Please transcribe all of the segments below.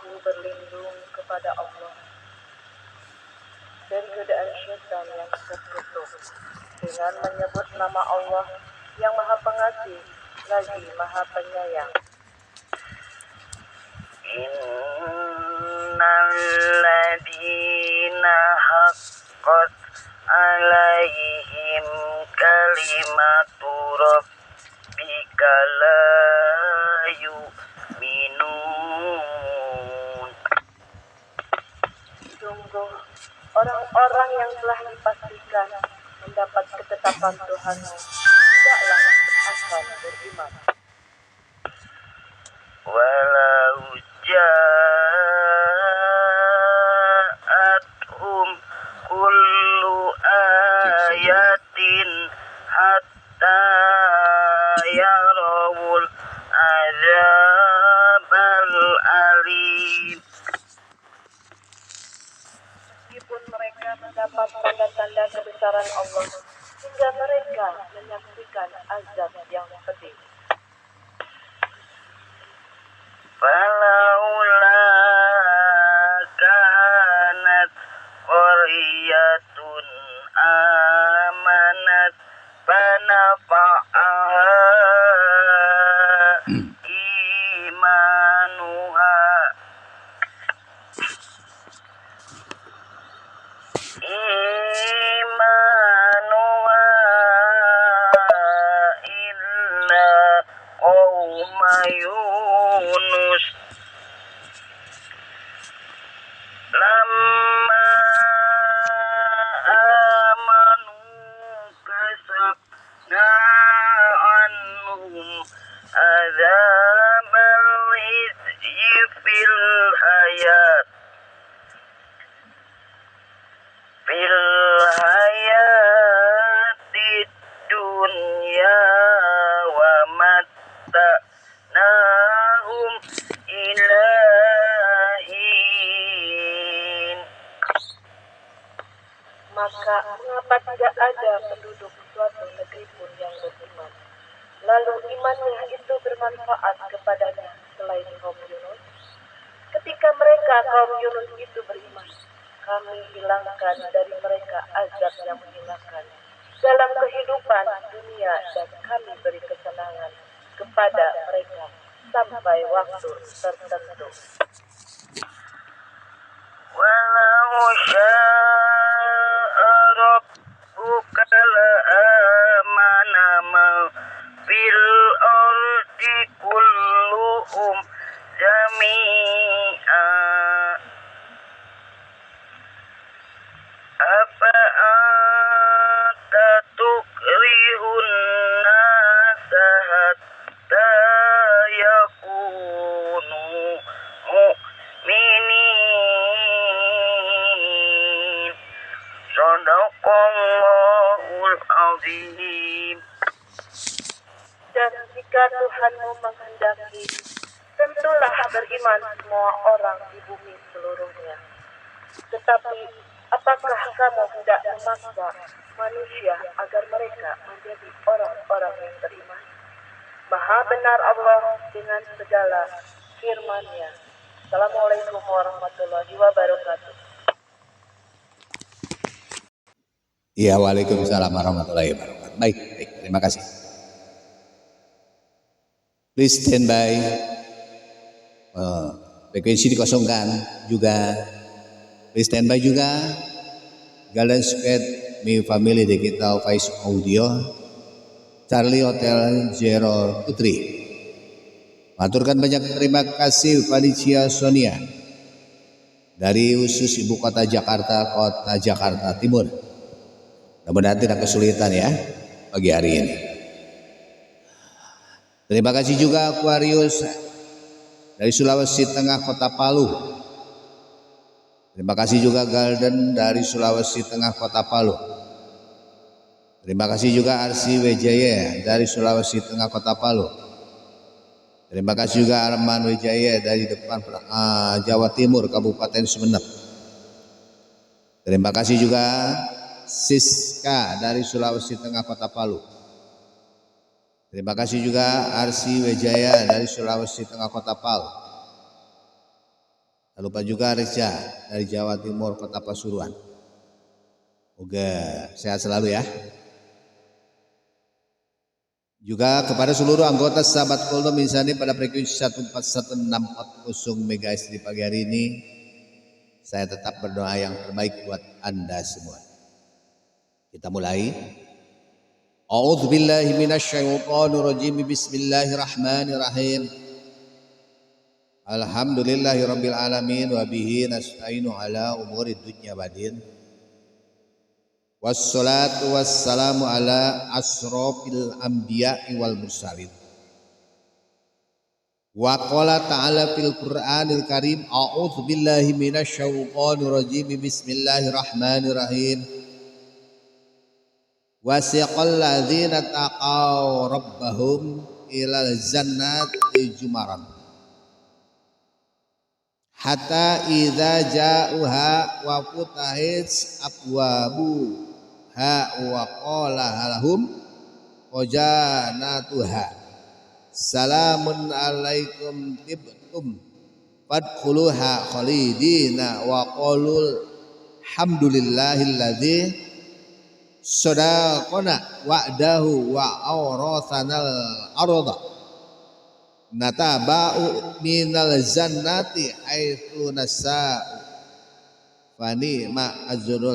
selalu berlindung kepada Allah dari godaan syaitan yang terkutuk dengan menyebut nama Allah yang Maha Pengasih lagi Maha Penyayang. Innalladzina haqqat alaihim kalimatu rabbika la yu'minun. Sungguh orang-orang yang telah dipastikan mendapat ketetapan Tuhanmu tidaklah akan beriman. Walau ja'athum kullu ayatin hatta yarawul azabal alim. Meskipun mereka mendapat tanda-tanda kebesaran Allah hingga mereka menyaksikan azab yang pedih. Falaula kanat qaryatun amanat fanafa'aha imanuha illa qauma Yunus lamma amanu kasabna anhum azabal khizyi fil hayatid dunya wa matta'nahum ilahin. Maka mengapa tidak ada penduduk suatu negeri pun yang beriman, lalu imannya itu bermanfaat kepadanya selain kaum Yunus? Ketika mereka kaum Yunus itu beriman, kami hilangkan dari mereka azab yang menghilangkan dalam kehidupan dunia dan kami beri kesenangan kepada mereka sampai waktu tertentu. Walau syaa rabbuka la'amana man fil ardi kulluhum jami'a afa anta tukrihun nasa hatta yakunu mu'minin. Shadaqallahul azim. Dan jika Tuhanmu menghendaki, tentulah beriman semua orang di bumi seluruhnya. Tetapi apakah kamu hendak memaksa manusia agar mereka menjadi orang-orang yang beriman? Maha benar Allah dengan segala firman-Nya. Assalamualaikum warahmatullahi wabarakatuh. Ya, waalaikumsalam warahmatullahi wabarakatuh. Baik, terima kasih. Please stand by. Frekuensi dikosongkan juga. Please stand by juga. Golden Squad Mi Family Digital Voice Audio Charlie Hotel Zero Putri. Maturkan banyak terima kasih Felicia Sonia dari khusus Ibu Kota Jakarta, Kota Jakarta Timur. Mudah-mudahan tidak kesulitan ya pagi hari ini. Terima kasih juga Aquarius dari Sulawesi Tengah, Kota Palu. Terima kasih juga Golden dari Sulawesi Tengah, Kota Palu. Terima kasih juga Arsi Wijaya dari Sulawesi Tengah, Kota Palu. Terima kasih juga Arman Wijaya dari depan Jawa Timur, Kabupaten Sumeneb. Terima kasih juga Siska dari Sulawesi Tengah, Kota Palu. Terima kasih juga Arsi Wijaya dari Sulawesi Tengah, Kota Palu. Tak lupa juga Reza dari Jawa Timur, Kota Pasuruan. Moga sehat selalu ya. Juga kepada seluruh anggota sahabat Kultum Insani pada frekuensi 141640 MHz di pagi hari ini, saya tetap berdoa yang terbaik buat Anda semua. Kita mulai. A'udzubillahi minasyaitonirrajim. Bismillahirrahmanirrahim. Alhamdulillahirabbil alamin wa bihi nasta'inu ala umuri dunya waddin. Wassalatu wassalamu ala asrofil anbiya'i wal mursalin. Wa qala ta'ala fil Qur'anil Karim, a'udzu billahi minasyaitonir rajim. Bismillahirrahmanirrahim. Wasiqal ladzina taqaw rabbahum ilal jannati jumaran hatta idza ja'uha wa futahit abwabu wa qala lahum qajanatuha salamun alaikum tibtum fadkhuluha khalidina wa qulul hamdulillahilladzi sadaqana wa'dahu wa awrathanal arda nataba'u minal jannati haitsu nasa'u fani ma ajrul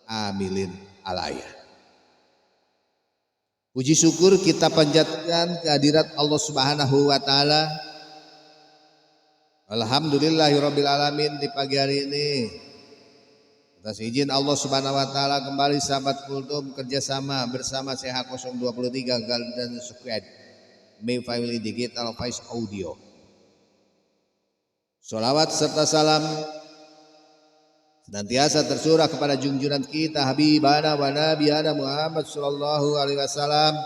amilin alaya. Puji syukur kita panjatkan kehadirat Allah Subhanahu wa taala. Alhamdulillahirabbil alamin di pagi hari ini. Atas izin Allah Subhanahu wa taala kembali sahabat Kultum kerjasama bersama CH023 Golden Squad My Family Digital Voice Audio. Sholawat serta salam senantiasa tercurah kepada junjungan kita Habibana wa Nabiyana Muhammad sallallahu alaihi wasallam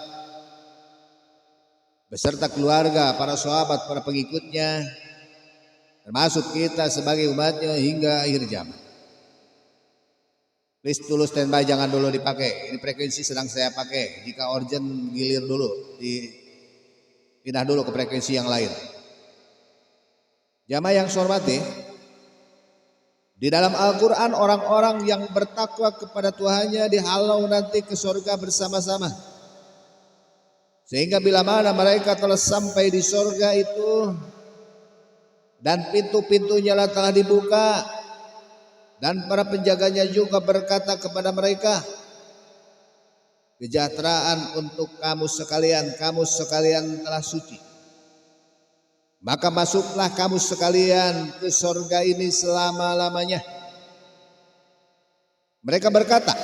beserta keluarga, para sahabat, para pengikutnya, termasuk kita sebagai umatnya hingga akhir zaman. Please dulu standby, jangan dulu dipakai. Ini frekuensi sedang saya pakai. Jika urgent gilir dulu, pindah dulu ke frekuensi yang lain. Jamaah yang saya hormati, di dalam Al-Quran orang-orang yang bertakwa kepada Tuhannya dihalau nanti ke surga bersama-sama. Sehingga bila mana mereka telah sampai di surga itu dan pintu-pintunya telah dibuka dan para penjaganya juga berkata kepada mereka, kesejahteraan untuk kamu sekalian telah suci. Maka masuklah kamu sekalian ke surga ini selama-lamanya. Mereka berkata,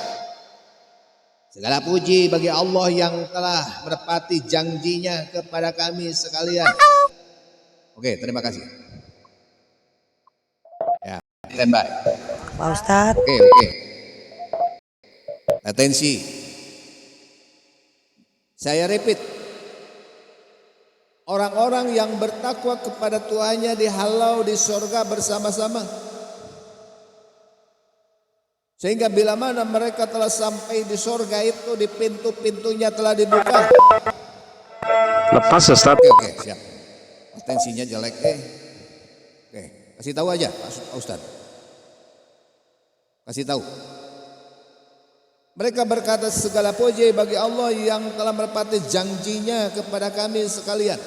segala puji bagi Allah yang telah menepati janjinya kepada kami sekalian. Oke, terima kasih. Ya, standby. Pak Ustadz. Oke. Atensi. Saya repeat. Orang-orang yang bertakwa kepada Tuhannya dihalau di surga bersama-sama. Sehingga bila mana mereka telah sampai di surga itu, di pintu-pintunya telah dibuka. Lepas Ustaz. Oke, siap. Atensinya jelek. Oke, kasih tahu aja Pak Ustaz. Kasih tahu. Mereka berkata, segala puji bagi Allah yang telah menepati janjinya kepada kami sekalian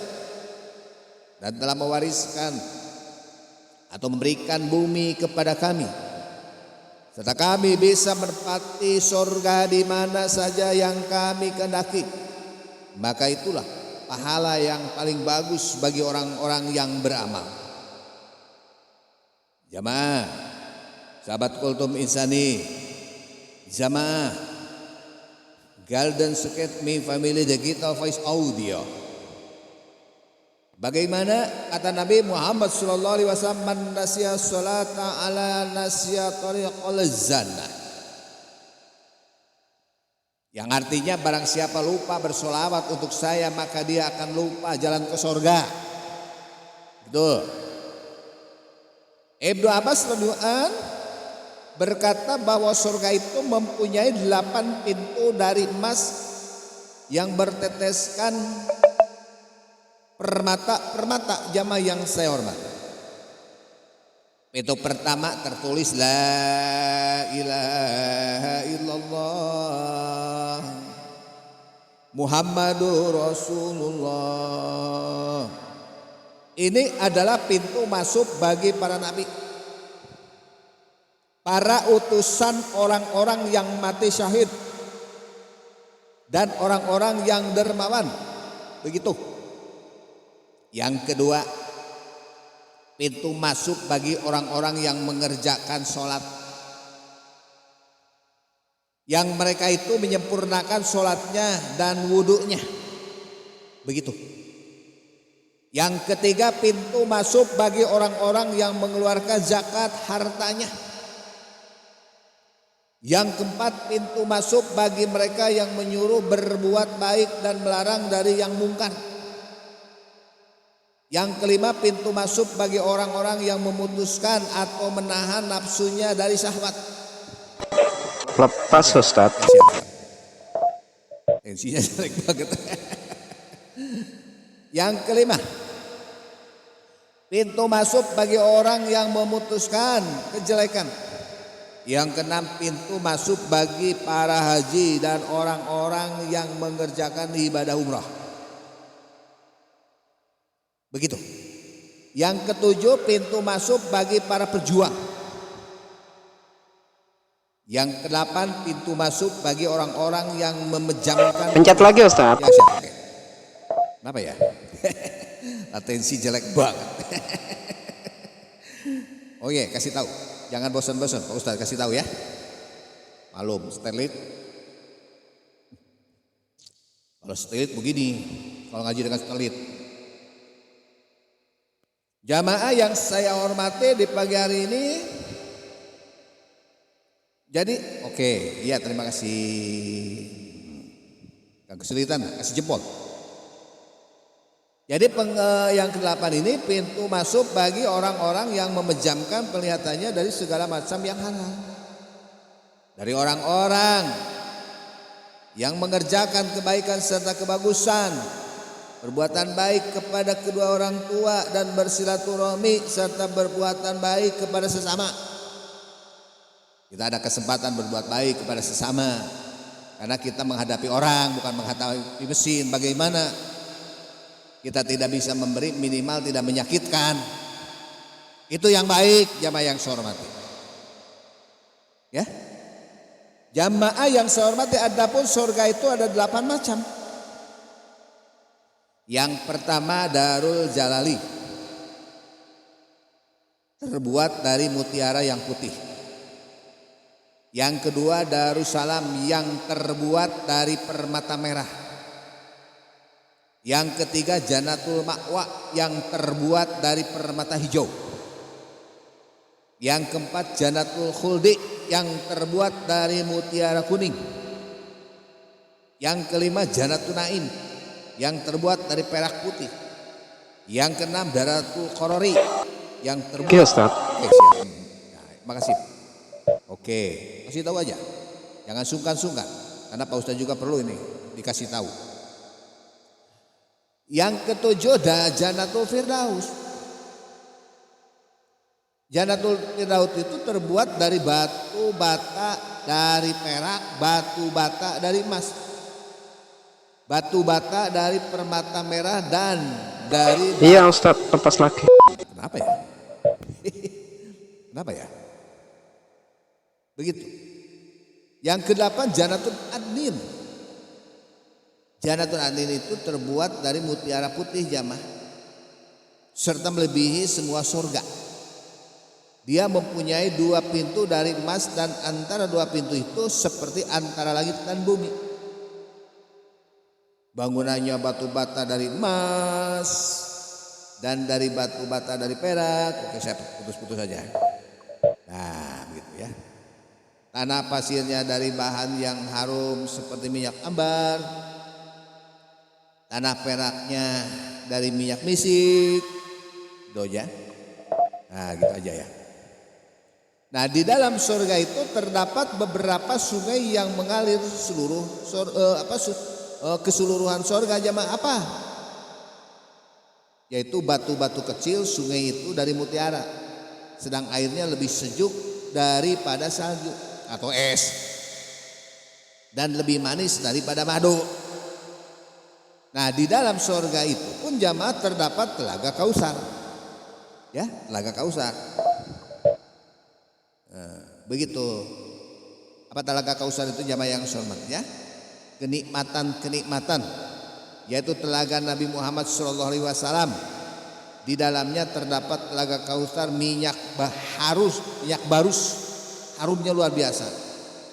dan telah mewariskan atau memberikan bumi kepada kami, serta kami bisa menepati surga di mana saja yang kami kehendaki. Maka itulah pahala yang paling bagus bagi orang-orang yang beramal. Jamaah sahabat Kultum Insani, jamaah Golden Squad My Family Digital Voice Audio. Bagaimana kata Nabi Muhammad sallallahu alaihi wasallam, man nasiya sholata ala nasiya tariqal jannah. Yang artinya barang siapa lupa bersolawat untuk saya maka dia akan lupa jalan ke surga. Betul. Ibnu Abbas radhiyallahu berkata bahwa surga itu mempunyai 8 pintu dari emas yang berteteskan permata jamaah yang saya hormati. Pintu pertama tertulis la ilaha illallah Muhammadur Rasulullah. Ini adalah pintu masuk bagi para nabi, para utusan, orang-orang yang mati syahid, dan orang-orang yang dermawan. Begitu. Yang kedua, pintu masuk bagi orang-orang yang mengerjakan sholat, yang mereka itu menyempurnakan sholatnya dan wudhunya. Begitu. Yang ketiga, pintu masuk bagi orang-orang yang mengeluarkan zakat hartanya. Yang keempat, pintu masuk bagi mereka yang menyuruh berbuat baik dan melarang dari yang mungkar. Yang kelima, pintu masuk bagi orang-orang yang memutuskan atau menahan nafsunya dari syahwat. Lepas Ustaz. Tensinya jelek banget. Yang kelima, pintu masuk bagi orang yang memutuskan kejelekan. Yang keenam, pintu masuk bagi para haji dan orang-orang yang mengerjakan ibadah umrah. Begitu. Yang ketujuh, pintu masuk bagi para pejuang. Yang kedelapan, pintu masuk bagi orang-orang yang memejamkan. Pencet lagi Ustaz. Ya, siap. Oke. Kenapa ya? Atensi jelek banget. Oh iya, kasih tahu. Jangan bosan-bosan, Pak Ustadz kasih tahu ya. Malum, stelit. Kalau stelit begini, kalau ngaji dengan stelit. Jamaah yang saya hormati di pagi hari ini. Jadi, oke, iya terima kasih. Gak kesulitan, kasih jempol. Jadi yang ke-8 ini pintu masuk bagi orang-orang yang memejamkan penglihatannya dari segala macam yang halal. Dari orang-orang yang mengerjakan kebaikan serta kebagusan, perbuatan baik kepada kedua orang tua dan bersilaturahmi serta berbuatan baik kepada sesama. Kita ada kesempatan berbuat baik kepada sesama karena kita menghadapi orang bukan menghadapi mesin. Bagaimana kita tidak bisa memberi, minimal tidak menyakitkan. Itu yang baik, jamaah yang saya hormati. Ya. Jamaah yang saya hormati, adapun surga itu ada 8 macam. Yang pertama, Darul Jalali. Terbuat dari mutiara yang putih. Yang kedua, Darussalam yang terbuat dari permata merah. Yang ketiga, Jannatul Ma'wa yang terbuat dari permata hijau. Yang keempat, Jannatul Khuldi yang terbuat dari mutiara kuning. Yang kelima, Jannatul Naim yang terbuat dari perak putih. Yang keenam, Daratul Qorori yang terbuat. Oke Ustaz. Oke, siap. Nah, makasih. Oke, kasih tahu aja. Jangan sungkan-sungkan karena Pak Ustaz juga perlu ini dikasih tahu. Yang ketujuh, Jannatul Firdaus. Jannatul Firdaus itu terbuat dari batu bata dari perak, batu bata dari emas, batu bata dari permata merah dan dari. Iya Ustaz, lepas lagi. Kenapa ya? Kenapa ya? Begitu. Yang kedelapan, Jannatul Adnin. Jannatul Adnin itu terbuat dari mutiara putih jamaah, serta melebihi semua surga. Dia mempunyai 2 pintu dari emas dan antara 2 pintu itu seperti antara langit dan bumi. Bangunannya batu bata dari emas dan dari batu bata dari perak. Oke, saya putus-putus saja. Nah, begitu ya. Tanah pasirnya dari bahan yang harum seperti minyak ambar. Tanah peraknya dari minyak misik, doja. Nah, gitu aja ya. Nah, di dalam surga itu terdapat beberapa sungai yang mengalir keseluruhan surga jamaah apa? Yaitu batu-batu kecil, sungai itu dari mutiara. sedang airnya lebih sejuk daripada salju atau es, dan lebih manis daripada madu. Nah, di dalam surga itu pun jamaah terdapat telaga Kausar, ya, telaga Kausar. Begitu. Apa telaga Kausar itu jamaah yang hormat, ya? Kenikmatan, yaitu telaga Nabi Muhammad SAW. Di dalamnya terdapat telaga Kausar, minyak barus, harumnya luar biasa.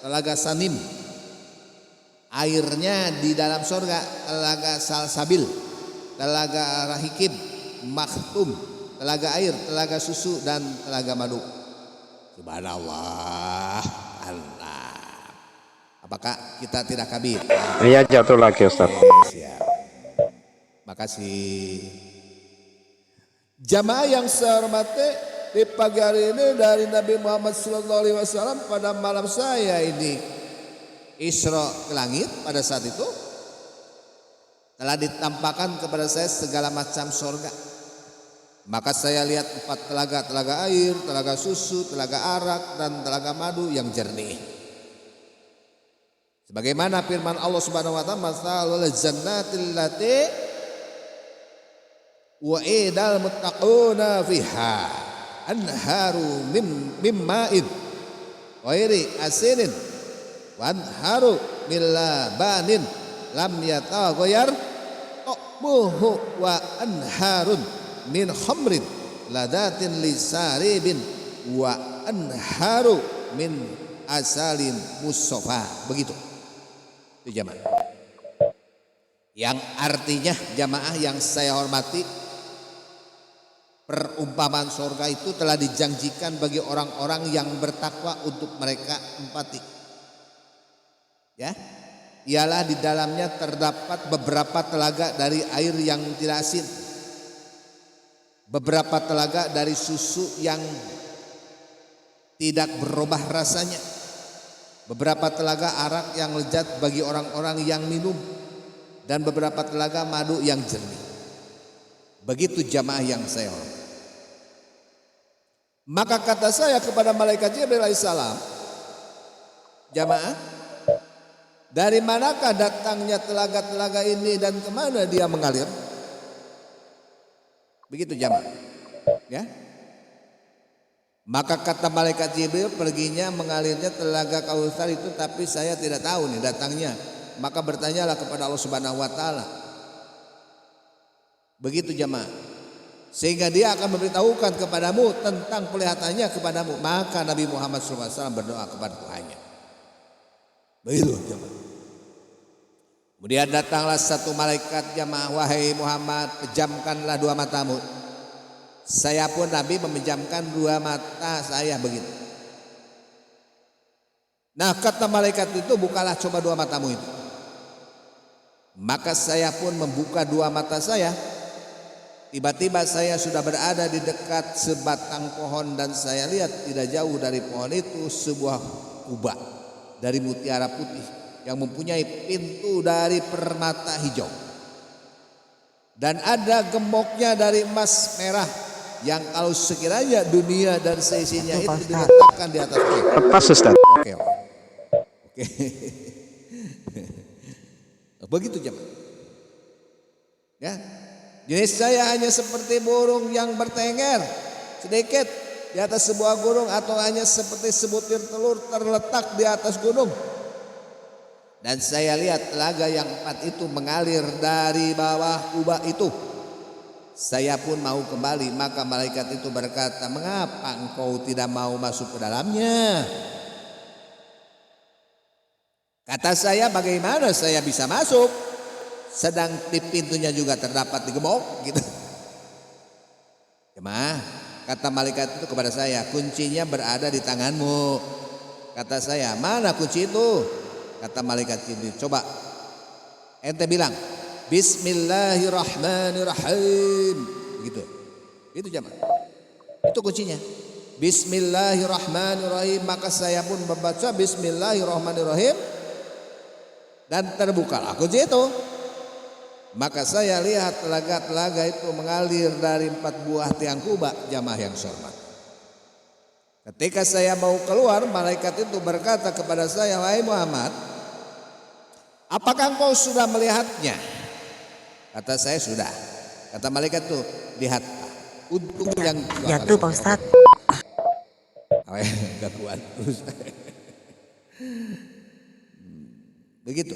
Telaga Sanim, airnya di dalam surga. Telaga Salsabil, telaga Rahikib, Maktum, telaga air, telaga susu, dan telaga madu. Subhanallah, Allah. Apakah kita tidak kabit? Iya, jatuh lagi Ustaz. Siap. Makasih. Jamaah yang saya hormati, di pagi hari ini dari Nabi Muhammad SAW pada malam saya ini Isra ke langit, pada saat itu telah ditampakkan kepada saya segala macam surga. Maka saya lihat 4 telaga, telaga air, telaga susu, telaga arak, dan telaga madu yang jernih. Sebagaimana firman Allah Subhanahu wa taala, "Masalul jannatil lati wa'idal muttaquna fiha anharu min ma'in ghairi asinin wa anharu min labanin lam yataghayyar ta'muhu wa anharun min khamrin ladatin lisaribin wa anharu min asalin musaffa." Begitu itu jamaah, yang artinya jamaah yang saya hormati, perumpamaan surga itu telah dijanjikan bagi orang-orang yang bertakwa untuk mereka empati. Ya, ialah di dalamnya terdapat beberapa telaga dari air yang tidak asin, beberapa telaga dari susu yang tidak berubah rasanya, beberapa telaga arak yang lezat bagi orang-orang yang minum, dan beberapa telaga madu yang jernih. Begitu jamaah yang saya hormati. Maka kata saya kepada malaikat Jibril alaihissalam, jamaah, dari manakah datangnya telaga-telaga ini dan kemana dia mengalir? Begitu jamaah, ya. Maka kata malaikat Jibril, perginya mengalirnya telaga Kausar itu, tapi saya tidak tahu nih datangnya. Maka bertanyalah kepada Allah Subhanahu wa taala. Begitu jamaah. Sehingga dia akan memberitahukan kepadamu tentang kelihatannya kepadamu. Maka Nabi Muhammad SAW berdoa kepada Tuhannya. Begitu jamaah. Kemudian datanglah satu malaikat, jamaah, "Wahai Muhammad, pejamkanlah 2 matamu." Saya pun Nabi memejamkan 2 mata saya begitu. Nah, kata malaikat itu, "Bukalah coba 2 matamu itu." Maka saya pun membuka 2 mata saya. Tiba-tiba saya sudah berada di dekat sebatang pohon, dan saya lihat tidak jauh dari pohon itu sebuah kubah dari mutiara putih yang mempunyai pintu dari permata hijau, dan ada gemboknya dari emas merah yang kalau sekiranya dunia dan seisinya itu diletakkan di atas mereka. Lepas Ustaz. Oke. Begitu jemaah. Ya. Jenis saya hanya seperti burung yang bertengger sedikit di atas sebuah gunung, atau hanya seperti sebutir telur terletak di atas gunung. Dan saya lihat telaga yang 4 itu mengalir dari bawah kubah itu. Saya pun mau kembali, maka malaikat itu berkata, "Mengapa engkau tidak mau masuk ke dalamnya?" Kata saya, "Bagaimana saya bisa masuk? Sedang di pintunya juga terdapat digembok," gitu. Jemaah, kata malaikat itu kepada saya, "Kuncinya berada di tanganmu." Kata saya, "Mana kunci itu?" Kata malaikat itu, "Coba ente bilang Bismillahirrahmanirrahim," gitu. Itu jemaah. Itu kuncinya. Bismillahirrahmanirrahim. Maka saya pun membaca Bismillahirrahmanirrahim, dan terbukalah kunci itu. Maka saya lihat telaga-telaga itu mengalir dari 4 buah tiang kubah, jamaah yang hormat. Ketika saya mau keluar, malaikat itu berkata kepada saya, "Wahai Muhammad, apakah engkau sudah melihatnya?" Kata saya, "Sudah." Kata malaikat itu, "Lihatlah untuk yang kedua Jatuh Pak kalinya." Ustadz. Gak kuat terus. Begitu.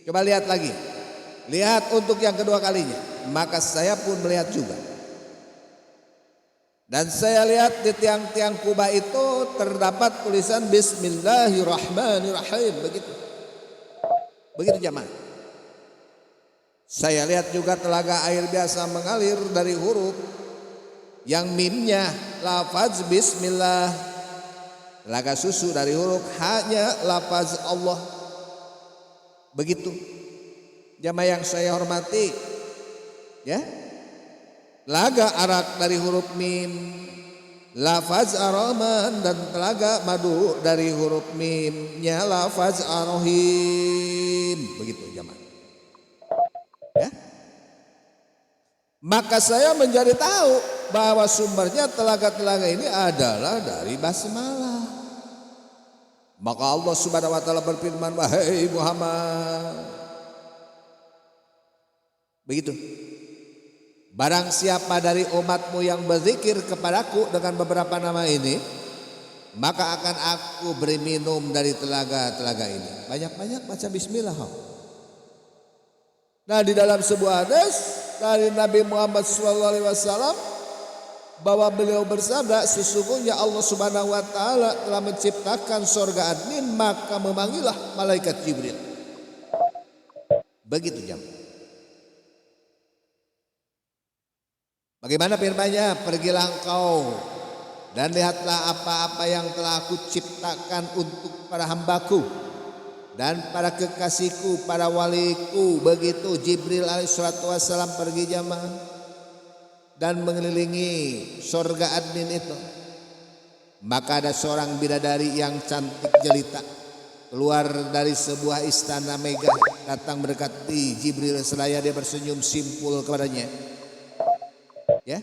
Coba lihat lagi. Lihat untuk yang kedua kalinya. Maka saya pun melihat juga. Dan saya lihat di tiang-tiang Kuba itu terdapat tulisan Bismillahirrahmanirrahim. Begitu. Begitu jamaah. Saya lihat juga telaga air biasa mengalir dari huruf yang mimnya lafaz Bismillah. Telaga susu dari huruf hanya lafaz Allah. Begitu. Jamaah yang saya hormati, ya. Telaga arak dari huruf mim, lafaz ar-Rahman, dan telaga madu dari huruf mimnya lafaz ar-Rahim. Begitu jamaah. Ya. Maka saya menjadi tahu bahwa sumbernya telaga-telaga ini adalah dari basmalah. Maka Allah Subhanahu wa taala berfirman, "Wahai Muhammad," begitu, "barang siapa dari umatmu yang berzikir kepadaku dengan beberapa nama ini, maka akan aku beri minum dari telaga-telaga ini." Banyak-banyak baca bismillah. Nah, di dalam sebuah hadis dari Nabi Muhammad SAW bahwa beliau bersabda, "Sesungguhnya Allah Subhanahu wa taala telah menciptakan surga adnin, maka memanggillah malaikat Jibril." Begitu jamaah. Bagaimana firman-Nya? "Pergilah engkau dan lihatlah apa-apa yang telah aku ciptakan untuk para hambaku dan para kekasihku, para waliku." Begitu Jibril alaihissalatu wassalam pergi jamaah dan mengelilingi surga adnin itu. Maka ada seorang bidadari yang cantik jelita keluar dari sebuah istana megah, datang mendekati Jibril seraya dia bersenyum simpul kepadanya. Ya,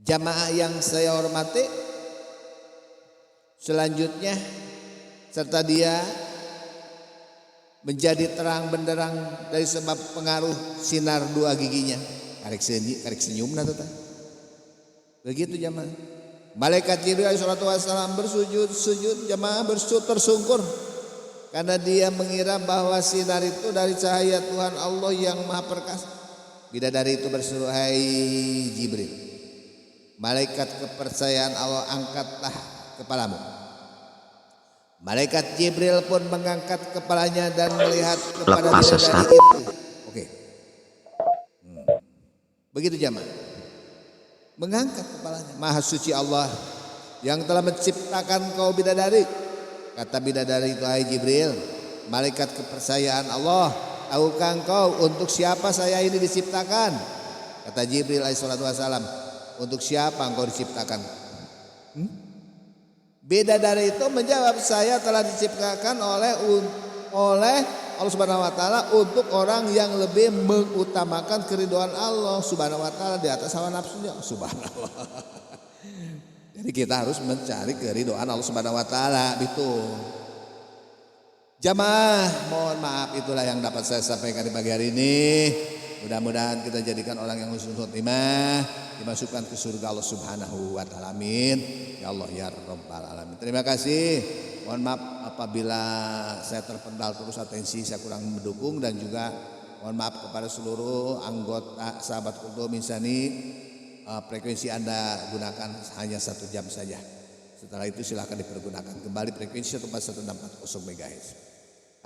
jamaah yang saya hormati, selanjutnya serta dia menjadi terang benderang dari sebab pengaruh sinar dua giginya. Karek senyum nah tata. Begitu jamaah. Malaikat Jibril alaihissalatu wassalam bersujud jamaah, tersungkur karena dia mengira bahwa sinar itu dari cahaya Tuhan Allah yang Maha Perkasa. Bidadari itu berseru, "Hai Jibril, malaikat kepercayaan Allah, angkatlah kepalamu." Malaikat Jibril pun mengangkat kepalanya dan melihat kepada bidadari itu. Oke. Begitu jamaah. Mengangkat kepalanya. "Maha suci Allah yang telah menciptakan kau bidadari." Kata bidadari itu, "Hai Jibril, malaikat kepercayaan Allah, tahukah engkau untuk siapa saya ini diciptakan?" Kata Jibril alaihissalatu wassalam, "Untuk siapa engkau diciptakan?" Bidadari itu menjawab, "Saya telah diciptakan oleh Allah Subhanahu wa taala untuk orang yang lebih mengutamakan keridhaan Allah Subhanahu wa taala di atas hawa nafsunya." Subhanallah. Jadi kita harus mencari keridhaan Allah Subhanahu wa taala itu. Jamaah, mohon maaf, itulah yang dapat saya sampaikan di pagi hari ini. Mudah-mudahan kita jadikan orang yang husnul khotimah, dimasukkan ke surga Allah Subhanahu wa taala. Amin. Ya Allah ya Rabbal alamin. Terima kasih. Mohon maaf apabila saya terpental terus atensi, saya kurang mendukung, dan juga mohon maaf kepada seluruh anggota sahabat Kultum Insani. Frekuensi Anda gunakan hanya 1 jam saja. Setelah itu silakan dipergunakan kembali frekuensi 14140 MHz.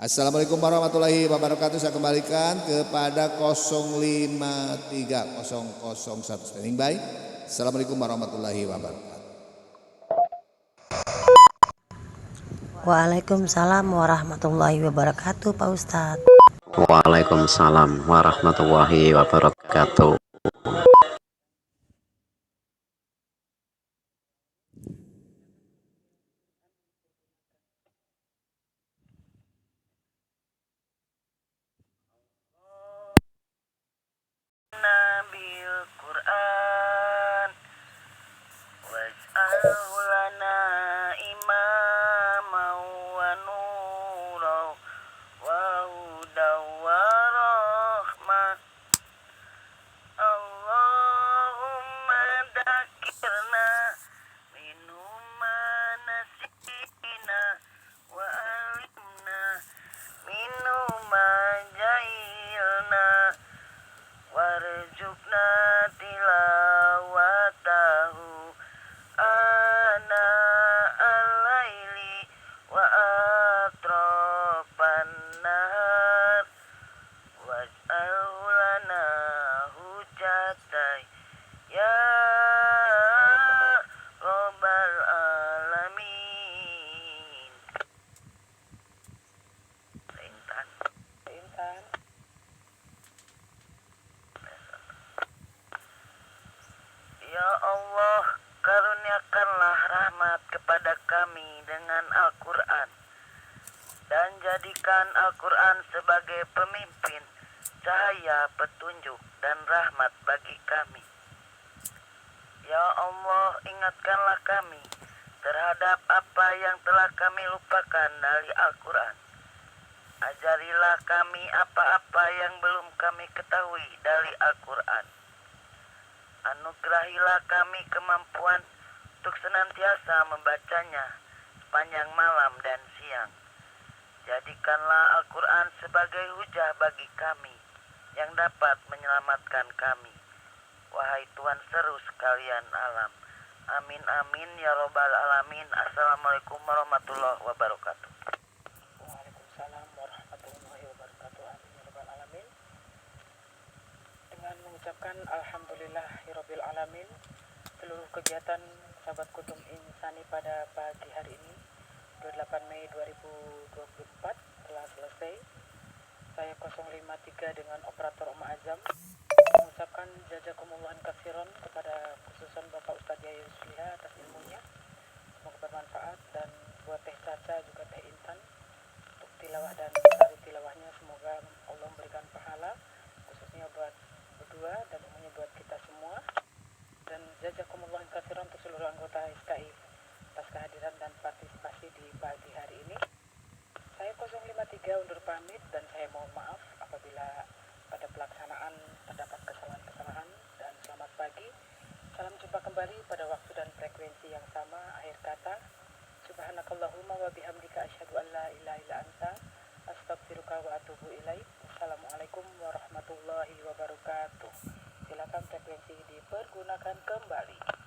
Assalamualaikum warahmatullahi wabarakatuh. Saya kembalikan kepada 053001 standing by. Assalamualaikum warahmatullahi wabarakatuh. Waalaikumsalam warahmatullahi wabarakatuh Pak Ustadz. Waalaikumsalam warahmatullahi wabarakatuh. Nabil Quran waj'al warzuqna tilawatahu ana al-laili wa atrafan nahar waj'alhu lana hujjatai ya rabbal alamin. Intan. Ya Allah, karuniakanlah rahmat kepada kami dengan Al-Quran dan jadikan Al-Quran sebagai pemimpin, cahaya, petunjuk, dan rahmat bagi kami. Ya Allah, ingatkanlah kami terhadap apa yang telah kami lupakan dari Al-Quran. Ajarilah kami apa-apa yang belum kami ketahui dari Al-Quran. Anugerahilah kami kemampuan untuk senantiasa membacanya sepanjang malam dan siang. Jadikanlah Al-Quran sebagai hujah bagi kami yang dapat menyelamatkan kami. Wahai Tuhan seru sekalian alam. Amin amin ya robbal alamin. Assalamualaikum warahmatullahi wabarakatuh. Waalaikumsalam warahmatullahi wabarakatuh. Amin ya rabbal alamin. Dengan mengucapkan alhamdulillahirabbil alamin, seluruh kegiatan sahabat Kudum Insani pada pagi hari ini 28 Mei 2024 telah selesai. Saya 053 dengan operator Umma Azam mengucapkan jazakumullah katsiran kepada khususan Bapak Ustadz Yaya Yusliha atas ilmunya. Semoga bermanfaat, dan buat Teh Caca juga Teh Intan untuk tilawah dan sari tilawahnya, semoga Allah memberikan pahala khususnya buat berdua dan umumnya buat kita semua. Dan jazakumullah katsiran untuk seluruh anggota SKI atas kehadiran dan partisipasi di pagi hari ini. Saya 053 undur pamit, dan saya mohon maaf apabila pada pelaksanaan terdapat kesalahan-kesalahan, dan selamat pagi. Salam jumpa kembali pada waktu dan frekuensi yang sama. Akhir kata, subhanakallahumma wa bihamdika asyhadu an la ilaha illa anta astaghfiruka wa atubu ilaik. Wassalamualaikum warahmatullahi wabarakatuh. Silakan frekuensi dipergunakan kembali.